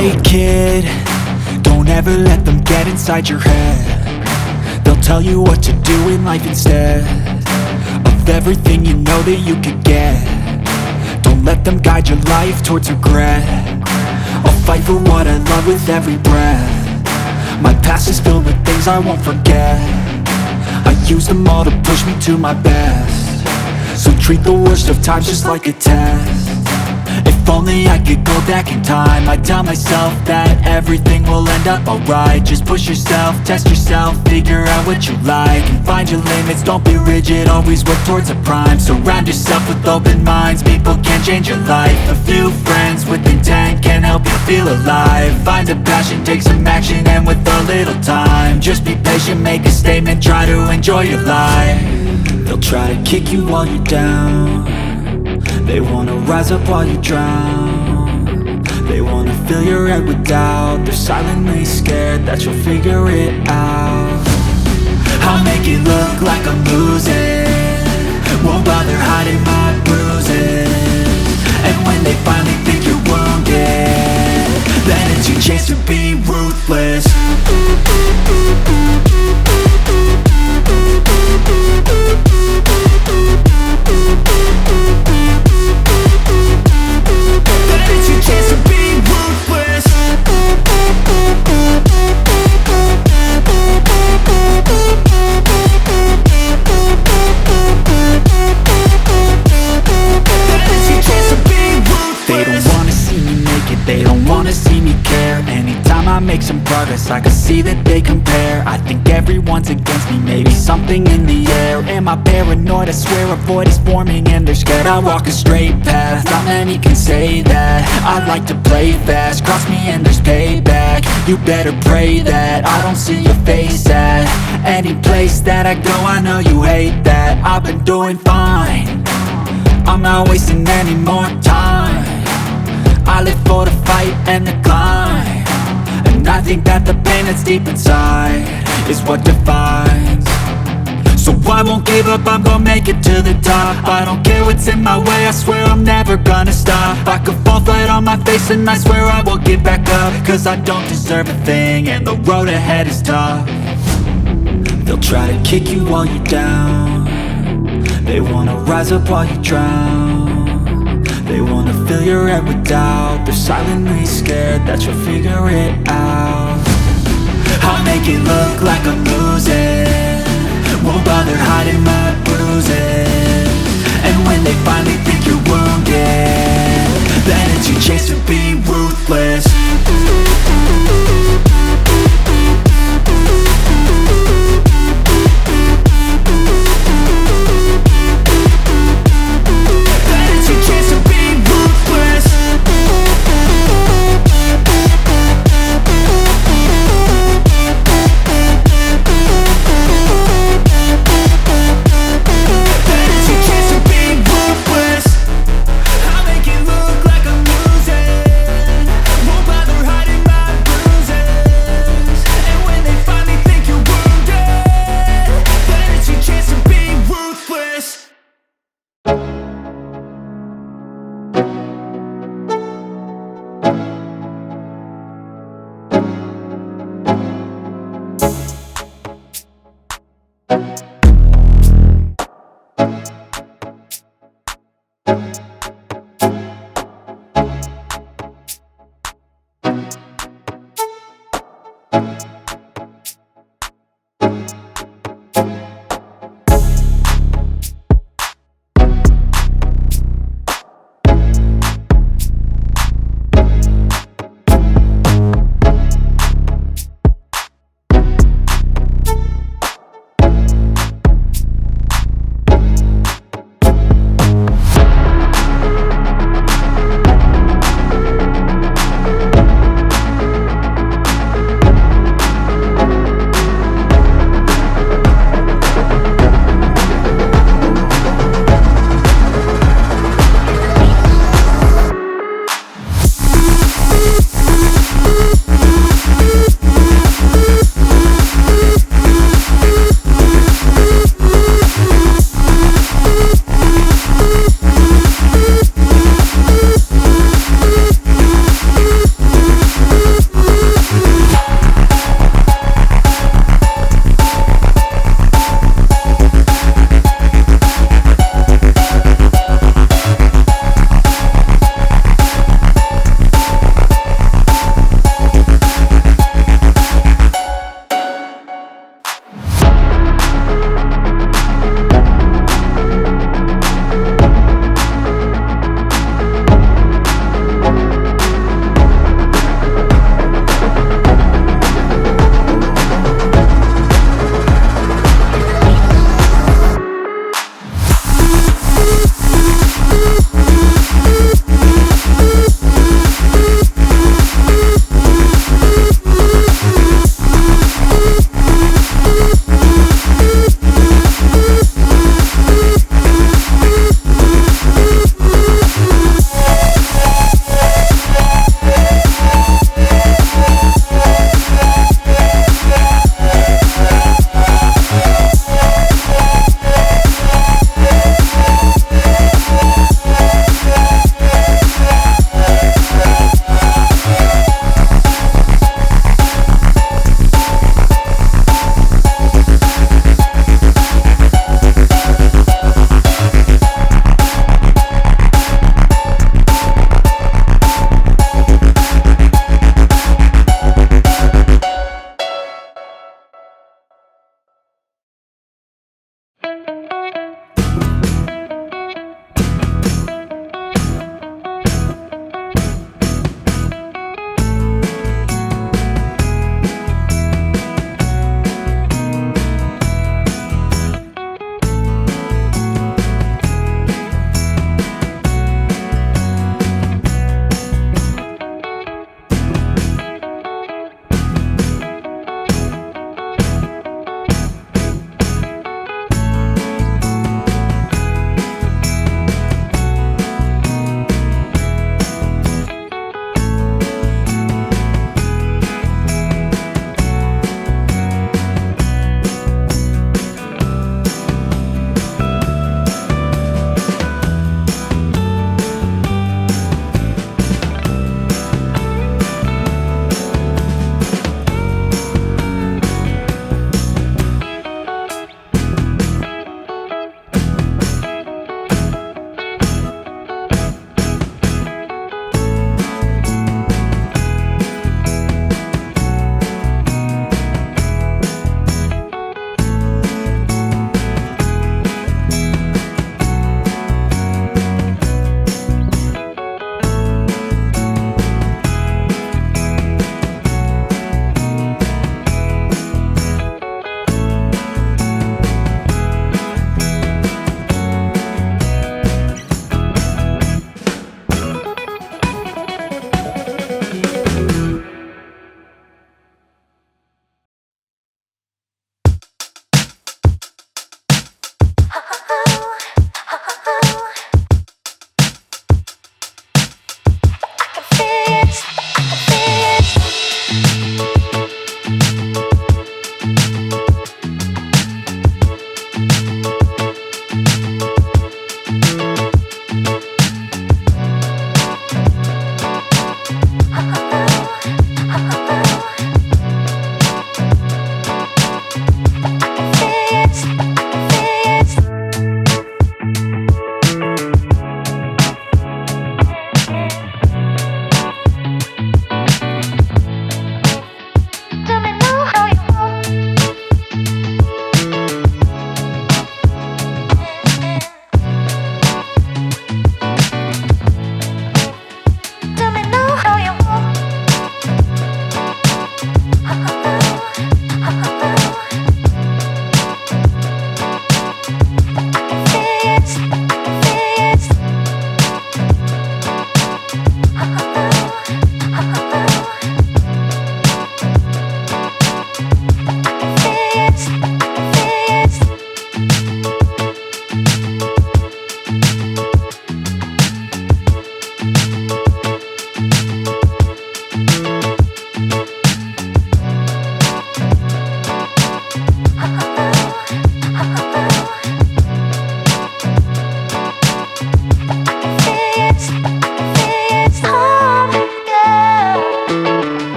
Hey kid, don't ever let them get inside your head. They'll tell you what to do in life instead of everything you know that you could get. Don't let them guide your life towards regret. I'll fight for what I love with every breath. My past is filled with things I won't forget. I use them all to push me to my best. So treat the worst of times just like a test. If only I could go back in time, I'd tell myself that everything will end up alright. Just push yourself, test yourself, figure out what you like, and find your limits, don't be rigid, always work towards a prime. Surround yourself with open minds, people can change your life. A few friends with intent can help you feel alive. Find a passion, take some action, and with a little time, just be patient, make a statement, try to enjoy your life. They'll try to kick you while you're down. They wanna rise up while you drown. They wanna fill your head with doubt. They're silently scared that you'll figure it out. I'll make it look like I'm losing, won't bother hiding my bruises. And when they finally think you're wounded, then it's your chance to be ruthless. Make some progress, I can see that they compare. I think everyone's against me, maybe something in the air. Am I paranoid? I swear a void is forming and they're scared. I walk a straight path, not many can say that. I like to play fast, cross me and there's payback. You better pray that I don't see your face at any place that I go. I know you hate that. I've been doing fine, I'm not wasting any more time. I live for the fight and the climb, and I think that the pain that's deep inside is what defines. So I won't give up, I'm gonna make it to the top. I don't care what's in my way, I swear I'm never gonna stop. I could fall flat on my face and I swear I will get back up, cause I don't deserve a thing and the road ahead is tough. They'll try to kick you while you're down. They wanna rise up while you drown. They wanna fill your head with doubt. They're silently scared that you'll figure it out. I'll make it look like I'm losing, won't bother hiding my bruises. And when they finally think you're wounded, then it's your chance to be ruthless.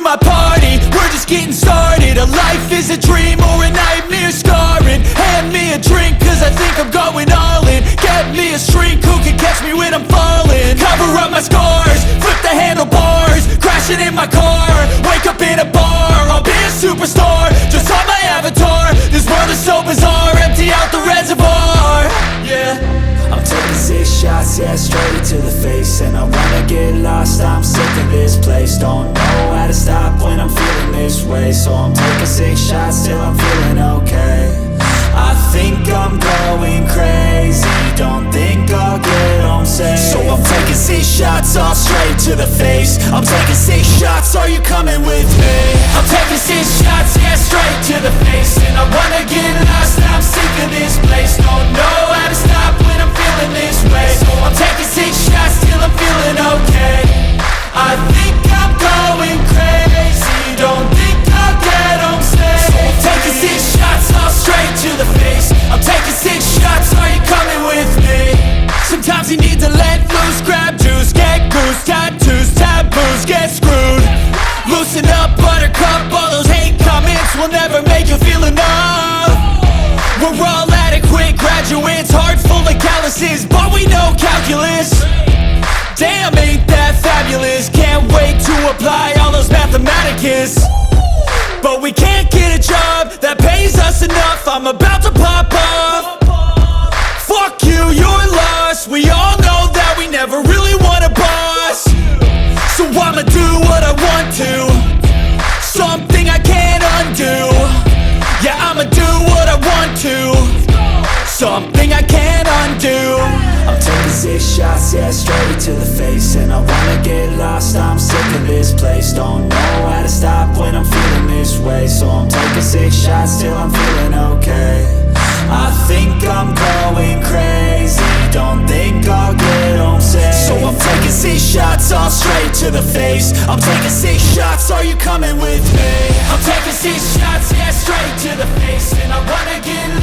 to my party, we're just getting started. A life is a dream or a nightmare scarring. Hand me a drink cause I think I'm going all in. Get me a shrink who can catch me when I'm falling. Cover up my scars, flip the handlebars, crashing in my car, wake up in a bar. I'll be a superstar, just on my avatar. This world is so bizarre, empty out the reservoir. Yeah, I'm taking 6 shots, yeah, straight to the face. And I wanna get lost, I'm sick of this place. Don't know how to stop when I'm feeling this way. So I'm taking 6 shots till I'm feeling okay. I think I'm going crazy, don't think I'll get home safe. So I'm taking 6 shots, all straight to the face. I'm taking 6 shots, are you coming with me? I'm taking 6 shots, yeah, straight to the face. And I wanna get lost, I'm sick of this place. Don't know how to stop when I'm feeling this way. So I'm taking 6 shots till I'm feeling okay. I think I'm going crazy, don't think I'll get home safe. So I'm taking 6 shots, all straight to the face. I'm taking 6 shots, are you coming with me? Sometimes you need to let loose, grab juice, get goose, tattoos, taboos, get screwed. Loosen up, buttercup, all those hate comments will never make you feel enough. We're all adequate graduates, heart full of calluses, but we know calculus. Damn, ain't that fabulous? Can't wait to apply all those mathematicus. But we can't get a job that pays us enough. I'm about to pop off. Fuck you, you're lost. We all know that we never really want a boss. So I'ma do what I want to, something I can't undo. Yeah, I'ma do what I want to, something I can't undo. I'm taking 6 shots, yeah, straight to the face. And I wanna get lost, I'm sick of this place. Don't know how to stop when I'm feeling this way. So I'm taking 6 shots till I'm feeling okay. I think I'm going crazy, don't think I'll get home safe. So I'm taking 6 shots, all straight to the face. I'm taking 6 shots, are you coming with me? I'm taking 6 shots, yeah, straight to the face. And I wanna get